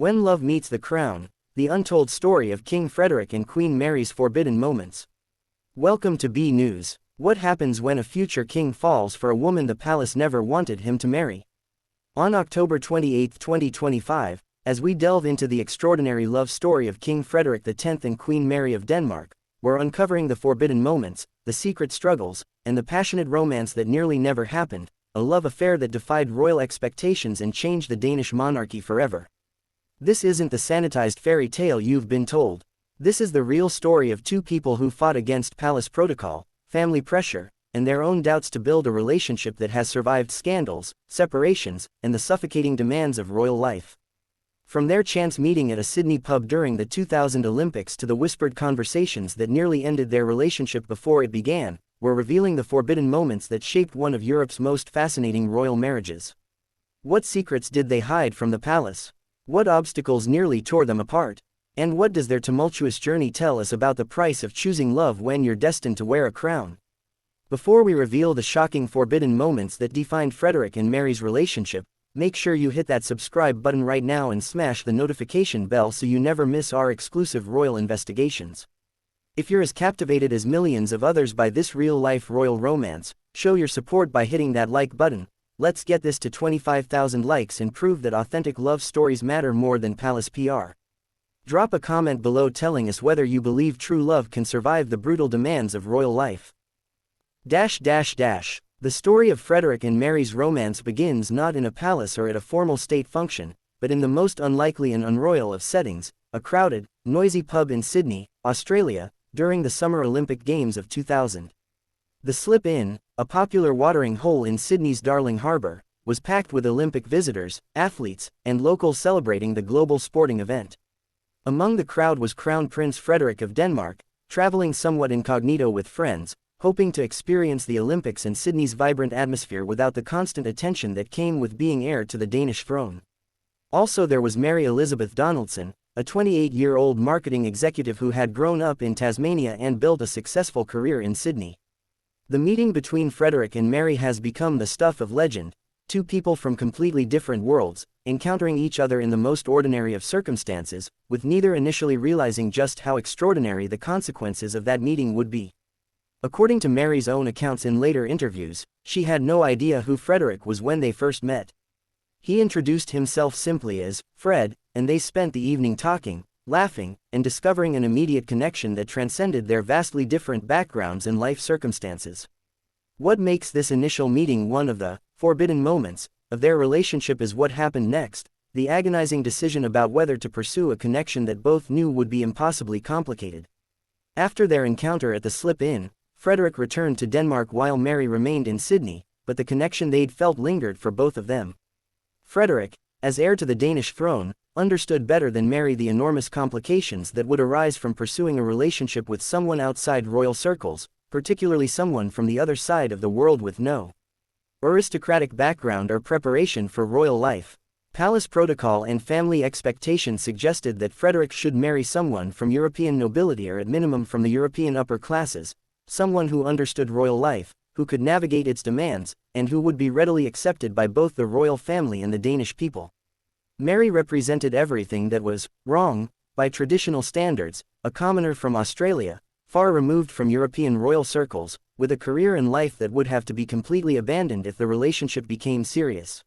When Love Meets the Crown, the untold story of King Frederik and Queen Mary's forbidden moments. Welcome to B News. What happens when a future king falls for a woman the palace never wanted him to marry? On October 28, 2025, as we delve into the extraordinary love story of King Frederik X and Queen Mary of Denmark, we're uncovering the forbidden moments, the secret struggles, and the passionate romance that nearly never happened, a love affair that defied royal expectations and changed the Danish monarchy forever. This isn't the sanitized fairy tale you've been told. This is the real story of two people who fought against palace protocol, family pressure, and their own doubts to build a relationship that has survived scandals, separations, and the suffocating demands of royal life. From their chance meeting at a Sydney pub during the 2000 Olympics to the whispered conversations that nearly ended their relationship before it began, we're revealing the forbidden moments that shaped one of Europe's most fascinating royal marriages. What secrets did they hide from the palace? What obstacles nearly tore them apart? And what does their tumultuous journey tell us about the price of choosing love when you're destined to wear a crown? Before we reveal the shocking forbidden moments that defined Frederik and Mary's relationship, make sure you hit that subscribe button right now and smash the notification bell so you never miss our exclusive royal investigations. If you're as captivated as millions of others by this real-life royal romance, show your support by hitting that like button. Let's get this to 25,000 likes and prove that authentic love stories matter more than palace PR. Drop a comment below telling us whether you believe true love can survive the brutal demands of royal life. The story of Frederik and Mary's romance begins not in a palace or at a formal state function, but in the most unlikely and unroyal of settings, a crowded, noisy pub in Sydney, Australia, during the Summer Olympic Games of 2000. The Slip Inn, a popular watering hole in Sydney's Darling Harbour, was packed with Olympic visitors, athletes, and locals celebrating the global sporting event. Among the crowd was Crown Prince Frederik of Denmark, traveling somewhat incognito with friends, hoping to experience the Olympics and Sydney's vibrant atmosphere without the constant attention that came with being heir to the Danish throne. Also there was Mary Elizabeth Donaldson, a 28-year-old marketing executive who had grown up in Tasmania and built a successful career in Sydney. The meeting between Frederik and Mary has become the stuff of legend, two people from completely different worlds, encountering each other in the most ordinary of circumstances, with neither initially realizing just how extraordinary the consequences of that meeting would be. According to Mary's own accounts in later interviews, she had no idea who Frederik was when they first met. He introduced himself simply as Fred, and they spent the evening talking, laughing, and discovering an immediate connection that transcended their vastly different backgrounds and life circumstances. What makes this initial meeting one of the forbidden moments of their relationship is what happened next, the agonizing decision about whether to pursue a connection that both knew would be impossibly complicated. After their encounter at the Slip Inn, Frederik returned to Denmark while Mary remained in Sydney, but the connection they'd felt lingered for both of them. Frederik, as heir to the Danish throne, understood better than Mary the enormous complications that would arise from pursuing a relationship with someone outside royal circles, particularly someone from the other side of the world with no aristocratic background or preparation for royal life. Palace protocol and family expectations suggested that Frederik should marry someone from European nobility or at minimum from the European upper classes, someone who understood royal life, who could navigate its demands, and who would be readily accepted by both the royal family and the Danish people. Mary represented everything that was wrong by traditional standards, a commoner from Australia, far removed from European royal circles, with a career and life that would have to be completely abandoned if the relationship became serious.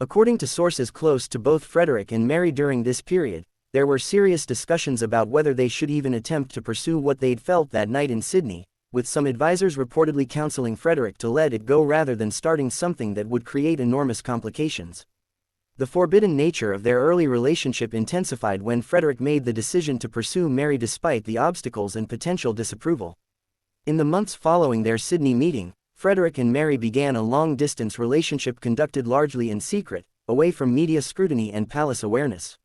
According to sources close to both Frederik and Mary during this period, there were serious discussions about whether they should even attempt to pursue what they'd felt that night in Sydney, with some advisors reportedly counseling Frederik to let it go rather than starting something that would create enormous complications. The forbidden nature of their early relationship intensified when Frederik made the decision to pursue Mary despite the obstacles and potential disapproval. In the months following their Sydney meeting, Frederik and Mary began a long-distance relationship conducted largely in secret, away from media scrutiny and palace awareness.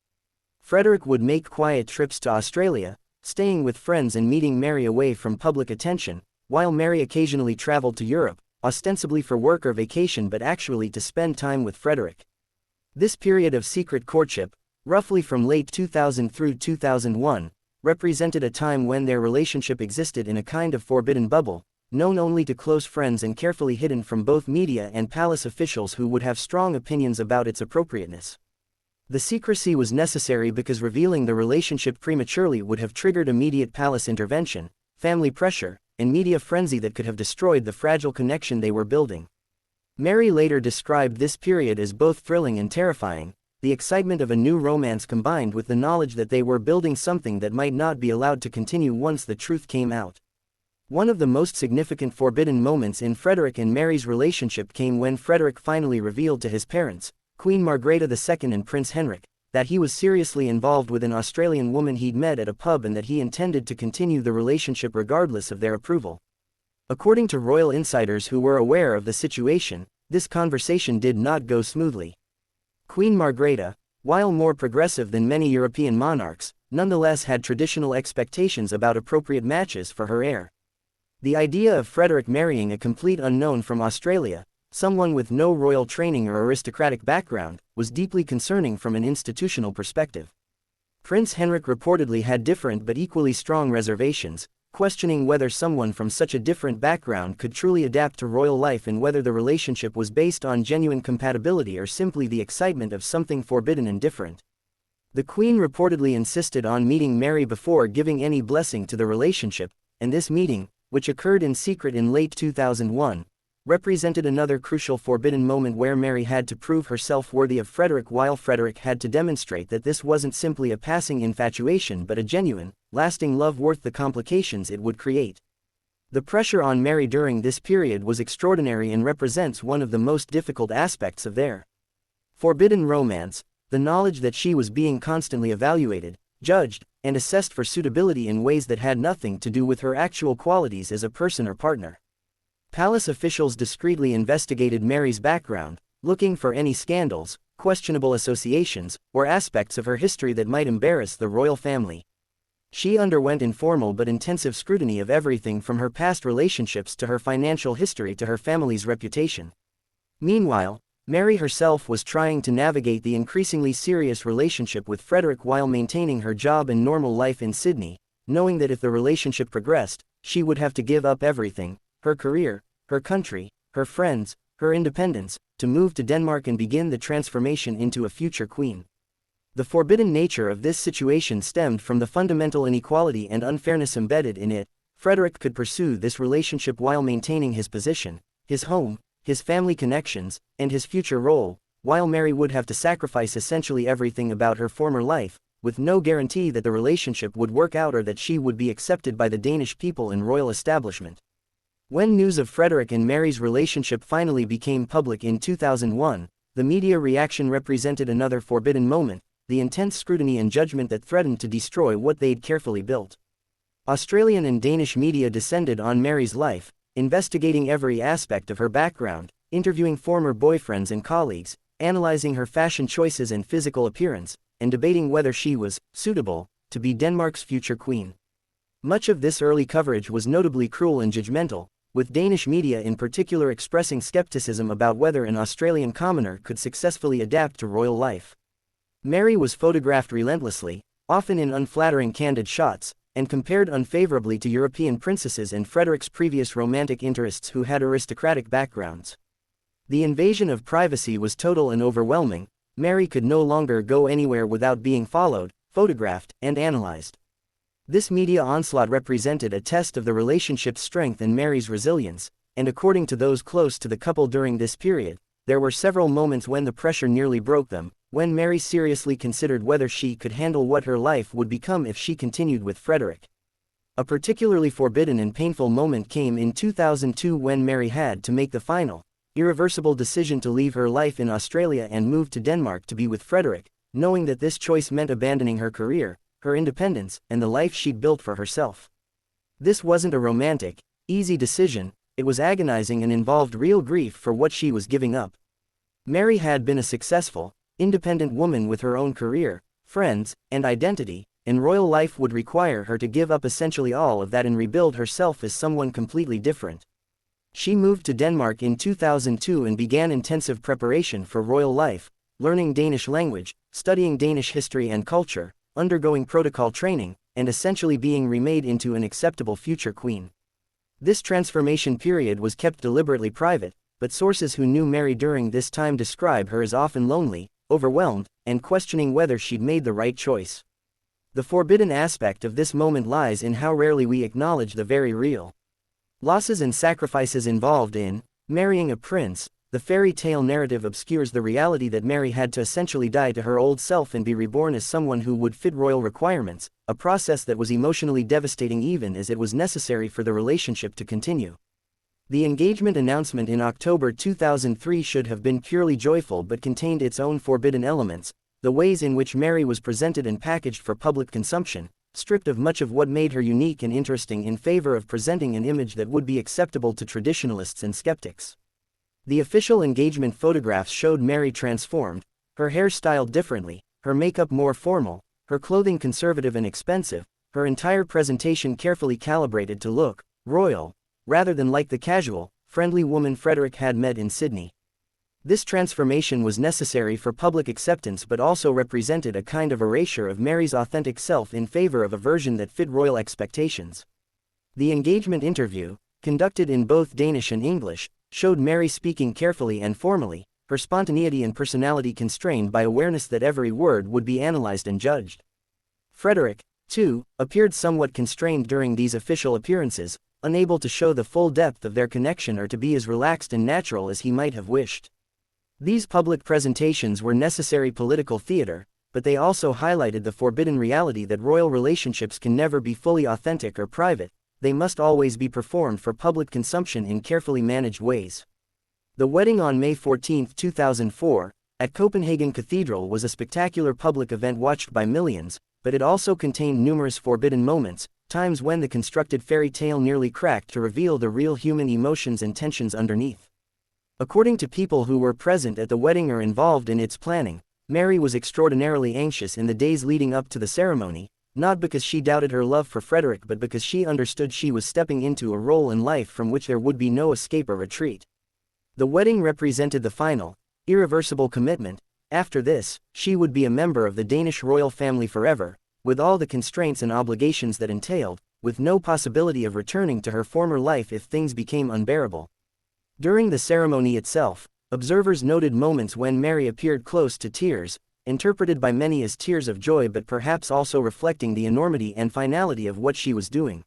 Frederik would make quiet trips to Australia, staying with friends and meeting Mary away from public attention, while Mary occasionally traveled to Europe, ostensibly for work or vacation but actually to spend time with Frederik. This period of secret courtship, roughly from late 2000 through 2001, represented a time when their relationship existed in a kind of forbidden bubble, known only to close friends and carefully hidden from both media and palace officials who would have strong opinions about its appropriateness. The secrecy was necessary because revealing the relationship prematurely would have triggered immediate palace intervention, family pressure, and media frenzy that could have destroyed the fragile connection they were building. Mary later described this period as both thrilling and terrifying, the excitement of a new romance combined with the knowledge that they were building something that might not be allowed to continue once the truth came out. One of the most significant forbidden moments in Frederik and Mary's relationship came when Frederik finally revealed to his parents, Queen Margrethe II and Prince Henrik, that he was seriously involved with an Australian woman he'd met at a pub and that he intended to continue the relationship regardless of their approval. According to royal insiders who were aware of the situation, this conversation did not go smoothly. Queen Margrethe, while more progressive than many European monarchs, nonetheless had traditional expectations about appropriate matches for her heir. The idea of Frederik marrying a complete unknown from Australia, someone with no royal training or aristocratic background, was deeply concerning from an institutional perspective. Prince Henrik reportedly had different but equally strong reservations, questioning whether someone from such a different background could truly adapt to royal life and whether the relationship was based on genuine compatibility or simply the excitement of something forbidden and different. The Queen reportedly insisted on meeting Mary before giving any blessing to the relationship, and this meeting, which occurred in secret in late 2001, represented another crucial forbidden moment where Mary had to prove herself worthy of Frederik while Frederik had to demonstrate that this wasn't simply a passing infatuation but a genuine, lasting love worth the complications it would create. The pressure on Mary during this period was extraordinary and represents one of the most difficult aspects of their forbidden romance, the knowledge that she was being constantly evaluated, judged, and assessed for suitability in ways that had nothing to do with her actual qualities as a person or partner. Palace officials discreetly investigated Mary's background, looking for any scandals, questionable associations, or aspects of her history that might embarrass the royal family. She underwent informal but intensive scrutiny of everything from her past relationships to her financial history to her family's reputation. Meanwhile, Mary herself was trying to navigate the increasingly serious relationship with Frederik while maintaining her job and normal life in Sydney, knowing that if the relationship progressed, she would have to give up everything: her career, her country, her friends, her independence, to move to Denmark and begin the transformation into a future queen. The forbidden nature of this situation stemmed from the fundamental inequality and unfairness embedded in it. Frederik could pursue this relationship while maintaining his position, his home, his family connections, and his future role, while Mary would have to sacrifice essentially everything about her former life, with no guarantee that the relationship would work out or that she would be accepted by the Danish people and royal establishment. When news of Frederik and Mary's relationship finally became public in 2001, the media reaction represented another forbidden moment, the intense scrutiny and judgment that threatened to destroy what they'd carefully built. Australian and Danish media descended on Mary's life, investigating every aspect of her background, interviewing former boyfriends and colleagues, analyzing her fashion choices and physical appearance, and debating whether she was suitable to be Denmark's future queen. Much of this early coverage was notably cruel and judgmental, with Danish media in particular expressing skepticism about whether an Australian commoner could successfully adapt to royal life. Mary was photographed relentlessly, often in unflattering candid shots, and compared unfavorably to European princesses and Frederik's previous romantic interests who had aristocratic backgrounds. The invasion of privacy was total and overwhelming. Mary could no longer go anywhere without being followed, photographed, and analyzed. This media onslaught represented a test of the relationship's strength and Mary's resilience, and according to those close to the couple during this period, there were several moments when the pressure nearly broke them, when Mary seriously considered whether she could handle what her life would become if she continued with Frederik. A particularly forbidden and painful moment came in 2002 when Mary had to make the final, irreversible decision to leave her life in Australia and move to Denmark to be with Frederik, knowing that this choice meant abandoning her career, her independence, and the life she'd built for herself. This wasn't a romantic, easy decision, it was agonizing and involved real grief for what she was giving up. Mary had been a successful, independent woman with her own career, friends, and identity, and royal life would require her to give up essentially all of that and rebuild herself as someone completely different. She moved to Denmark in 2002 and began intensive preparation for royal life, learning Danish language, studying Danish history and culture, undergoing protocol training, and essentially being remade into an acceptable future queen. This transformation period was kept deliberately private, but sources who knew Mary during this time describe her as often lonely, overwhelmed, and questioning whether she'd made the right choice. The forbidden aspect of this moment lies in how rarely we acknowledge the very real losses and sacrifices involved in marrying a prince. The fairy tale narrative obscures the reality that Mary had to essentially die to her old self and be reborn as someone who would fit royal requirements, a process that was emotionally devastating even as it was necessary for the relationship to continue. The engagement announcement in October 2003 should have been purely joyful but contained its own forbidden elements. The ways in which Mary was presented and packaged for public consumption, stripped of much of what made her unique and interesting in favor of presenting an image that would be acceptable to traditionalists and skeptics. The official engagement photographs showed Mary transformed, her hair styled differently, her makeup more formal, her clothing conservative and expensive, her entire presentation carefully calibrated to look royal, rather than like the casual, friendly woman Frederik had met in Sydney. This transformation was necessary for public acceptance but also represented a kind of erasure of Mary's authentic self in favor of a version that fit royal expectations. The engagement interview, conducted in both Danish and English, showed Mary speaking carefully and formally, her spontaneity and personality constrained by awareness that every word would be analyzed and judged. Frederik, too, appeared somewhat constrained during these official appearances, unable to show the full depth of their connection or to be as relaxed and natural as he might have wished. These public presentations were necessary political theater, but they also highlighted the forbidden reality that royal relationships can never be fully authentic or private. They must always be performed for public consumption in carefully managed ways. The wedding on May 14, 2004, at Copenhagen Cathedral was a spectacular public event watched by millions, but it also contained numerous forbidden moments, times when the constructed fairy tale nearly cracked to reveal the real human emotions and tensions underneath. According to people who were present at the wedding or involved in its planning, Mary was extraordinarily anxious in the days leading up to the ceremony, not because she doubted her love for Frederik but because she understood she was stepping into a role in life from which there would be no escape or retreat. The wedding represented the final, irreversible commitment. After this, she would be a member of the Danish royal family forever, with all the constraints and obligations that entailed, with no possibility of returning to her former life if things became unbearable. During the ceremony itself, observers noted moments when Mary appeared close to tears, interpreted by many as tears of joy but perhaps also reflecting the enormity and finality of what she was doing.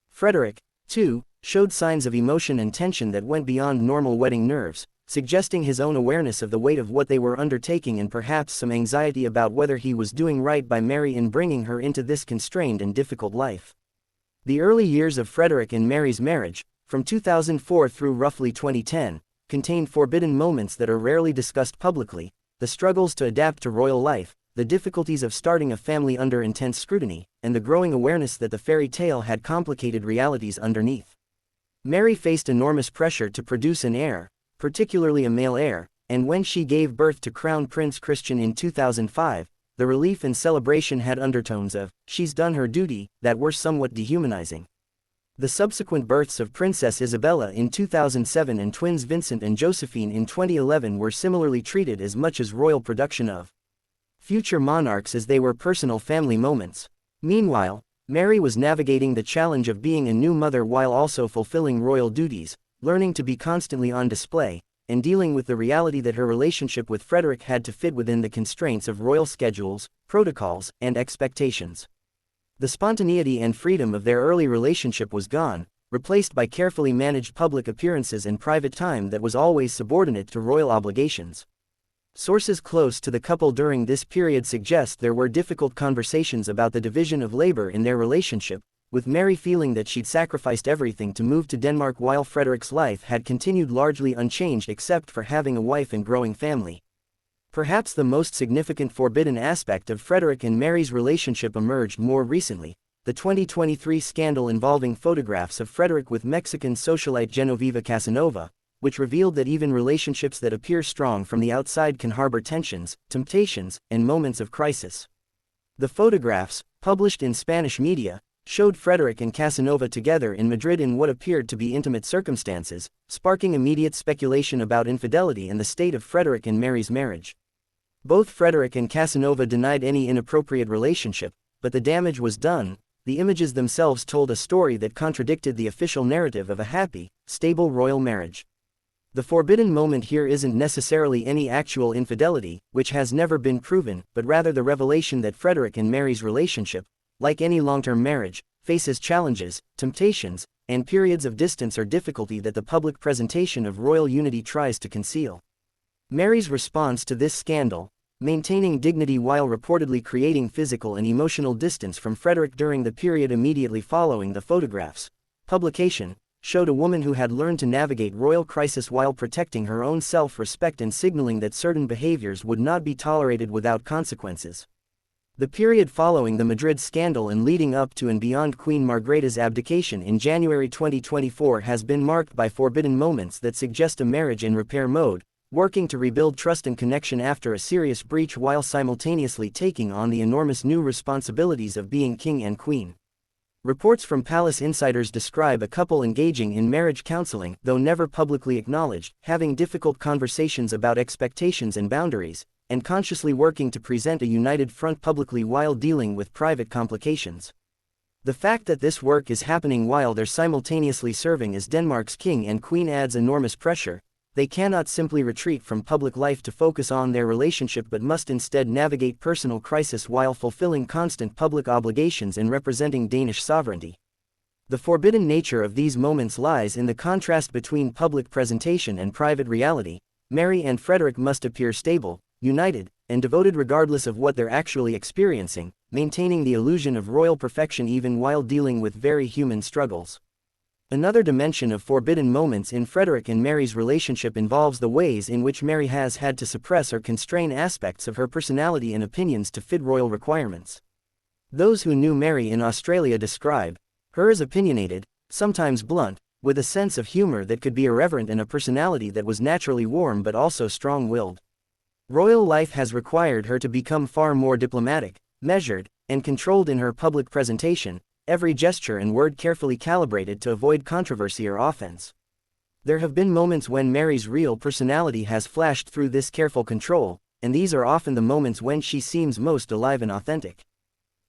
Frederik, too, showed signs of emotion and tension that went beyond normal wedding nerves, suggesting his own awareness of the weight of what they were undertaking and perhaps some anxiety about whether he was doing right by Mary in bringing her into this constrained and difficult life. The early years of Frederik and Mary's marriage, from 2004 through roughly 2010, contained forbidden moments that are rarely discussed publicly. The struggles to adapt to royal life, the difficulties of starting a family under intense scrutiny, and the growing awareness that the fairy tale had complicated realities underneath. Mary faced enormous pressure to produce an heir, particularly a male heir, and when she gave birth to Crown Prince Christian in 2005, the relief and celebration had undertones of, "she's done her duty," that were somewhat dehumanizing. The subsequent births of Princess Isabella in 2007 and twins Vincent and Josephine in 2011 were similarly treated as much as royal production of future monarchs as they were personal family moments. Meanwhile, Mary was navigating the challenge of being a new mother while also fulfilling royal duties, learning to be constantly on display, and dealing with the reality that her relationship with Frederik had to fit within the constraints of royal schedules, protocols, and expectations. The spontaneity and freedom of their early relationship was gone, replaced by carefully managed public appearances and private time that was always subordinate to royal obligations. Sources close to the couple during this period suggest there were difficult conversations about the division of labor in their relationship, with Mary feeling that she'd sacrificed everything to move to Denmark while Frederik's life had continued largely unchanged except for having a wife and growing family. Perhaps the most significant forbidden aspect of Frederik and Mary's relationship emerged more recently, the 2023 scandal involving photographs of Frederik with Mexican socialite Genoveva Casanova, which revealed that even relationships that appear strong from the outside can harbor tensions, temptations, and moments of crisis. The photographs, published in Spanish media, showed Frederik and Casanova together in Madrid in what appeared to be intimate circumstances, sparking immediate speculation about infidelity and the state of Frederik and Mary's marriage. Both Frederik and Casanova denied any inappropriate relationship, but the damage was done. The images themselves told a story that contradicted the official narrative of a happy, stable royal marriage. The forbidden moment here isn't necessarily any actual infidelity, which has never been proven, but rather the revelation that Frederik and Mary's relationship, like any long-term marriage, faces challenges, temptations, and periods of distance or difficulty that the public presentation of royal unity tries to conceal. Mary's response to this scandal, maintaining dignity while reportedly creating physical and emotional distance from Frederik during the period immediately following the photograph's publication, showed a woman who had learned to navigate royal crisis while protecting her own self-respect and signaling that certain behaviors would not be tolerated without consequences. The period following the Madrid scandal and leading up to and beyond Queen Margrethe's abdication in January 2024 has been marked by forbidden moments that suggest a marriage in repair mode, working to rebuild trust and connection after a serious breach while simultaneously taking on the enormous new responsibilities of being king and queen. Reports from palace insiders describe a couple engaging in marriage counseling, though never publicly acknowledged, having difficult conversations about expectations and boundaries, and consciously working to present a united front publicly while dealing with private complications. The fact that this work is happening while they're simultaneously serving as Denmark's king and queen adds enormous pressure. They cannot simply retreat from public life to focus on their relationship but must instead navigate personal crisis while fulfilling constant public obligations and representing Danish sovereignty. The forbidden nature of these moments lies in the contrast between public presentation and private reality. Mary and Frederik must appear stable, united, and devoted regardless of what they're actually experiencing, maintaining the illusion of royal perfection even while dealing with very human struggles. Another dimension of forbidden moments in Frederik and Mary's relationship involves the ways in which Mary has had to suppress or constrain aspects of her personality and opinions to fit royal requirements. Those who knew Mary in Australia describe her as opinionated, sometimes blunt, with a sense of humor that could be irreverent and a personality that was naturally warm but also strong-willed. Royal life has required her to become far more diplomatic, measured, and controlled in her public presentation, every gesture and word carefully calibrated to avoid controversy or offense. There have been moments when Mary's real personality has flashed through this careful control, and these are often the moments when she seems most alive and authentic.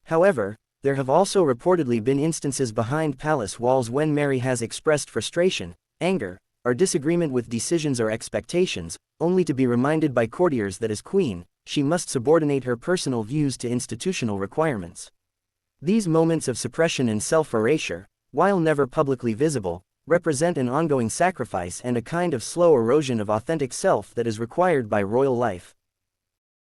However, there have also reportedly been instances behind palace walls when Mary has expressed frustration, anger, or disagreement with decisions or expectations, only to be reminded by courtiers that as queen, she must subordinate her personal views to institutional requirements. These moments of suppression and self-erasure, while never publicly visible, represent an ongoing sacrifice and a kind of slow erosion of authentic self that is required by royal life.